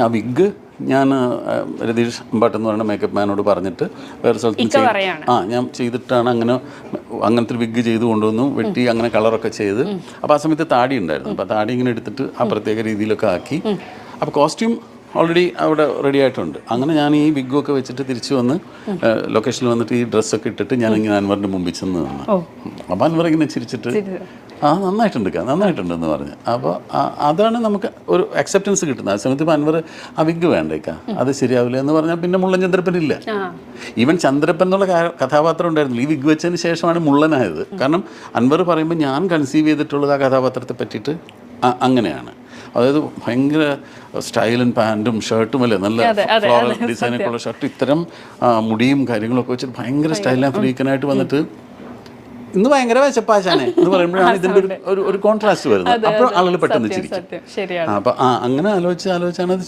ആ വിഗ് ഞാൻ രതീഷ് ഭട്ട് എന്ന് പറയുന്ന മേക്കപ്പ് മാനോട് പറഞ്ഞിട്ട് വേറെ സ്ഥലത്ത് ഞാൻ ചെയ്തിട്ടാണ് അങ്ങനത്തെ ഒരു വിഗ് ചെയ്ത് കൊണ്ടുവന്നു, വെട്ടി അങ്ങനെ കളറൊക്കെ ചെയ്ത്. അപ്പോൾ ആ സമയത്ത് താടി ഉണ്ടായിരുന്നു. അപ്പോൾ താടി ഇങ്ങനെ എടുത്തിട്ട് ആ പ്രത്യേക രീതിയിലൊക്കെ ആക്കി. അപ്പോൾ കോസ്റ്റ്യൂം ഓൾറെഡി അവിടെ റെഡി ആയിട്ടുണ്ട്. അങ്ങനെ ഞാൻ ഈ വിഗ്ഗൊക്കെ വെച്ചിട്ട് തിരിച്ചു വന്ന് ലൊക്കേഷനിൽ വന്നിട്ട് ഈ ഡ്രസ്സൊക്കെ ഇട്ടിട്ട് ഞാനിങ്ങനെ അൻവറിൻ്റെ മുമ്പിൽ ചെന്ന് നിന്ന്. അപ്പോൾ അൻവർ ഇങ്ങനെ ചിരിച്ചിട്ട് നന്നായിട്ടുണ്ടെന്ന് പറഞ്ഞു. അപ്പോൾ അതാണ് നമുക്ക് ഒരു അക്സെപ്റ്റൻസ് കിട്ടുന്നത്. ആ സമയത്ത് ഇപ്പോൾ അൻവർ ആ വിഗ് വേണ്ടേക്കാ, അത് ശരിയാവില്ല എന്ന് പറഞ്ഞാൽ പിന്നെ മുള്ളൻ ചന്ദ്രപ്പനില്ല. ഈവൻ ചന്ദ്രപ്പൻ എന്നുള്ള കഥാപാത്രം ഉണ്ടായിരുന്നില്ല, ഈ വിഗ് വെച്ചതിന് ശേഷമാണ് മുള്ളനായത്. കാരണം അൻവർ പറയുമ്പോൾ ഞാൻ കൺസീവ് ചെയ്തിട്ടുള്ളത് ആ കഥാപാത്രത്തെ പറ്റിയിട്ട് അങ്ങനെയാണ്. അതായത് ഭയങ്കര സ്റ്റൈലും പാൻറ്റും ഷർട്ടും അല്ലേ, നല്ല ഫ്ലോറൽ ഡിസൈനൊക്കെ ഉള്ള ഷർട്ട്, ഇത്തരം മുടിയും കാര്യങ്ങളൊക്കെ വെച്ചിട്ട് ഭയങ്കര സ്റ്റൈലാ ഫ്രീക്കനായിട്ട് വന്നിട്ട് ഇന്ന് ഭയങ്കര വിശപ്പാശാനെ എന്ന് പറയുമ്പോഴാണ് ഇതിൻ്റെ ഒരു കോൺട്രാസ്റ്റ് വരുന്നത്. അപ്പോൾ ആളുകൾ പെട്ടെന്ന് ചിരിക്കും. അപ്പോൾ അങ്ങനെ ആലോചിച്ചാണ് അത് ചെയ്യുന്നത്.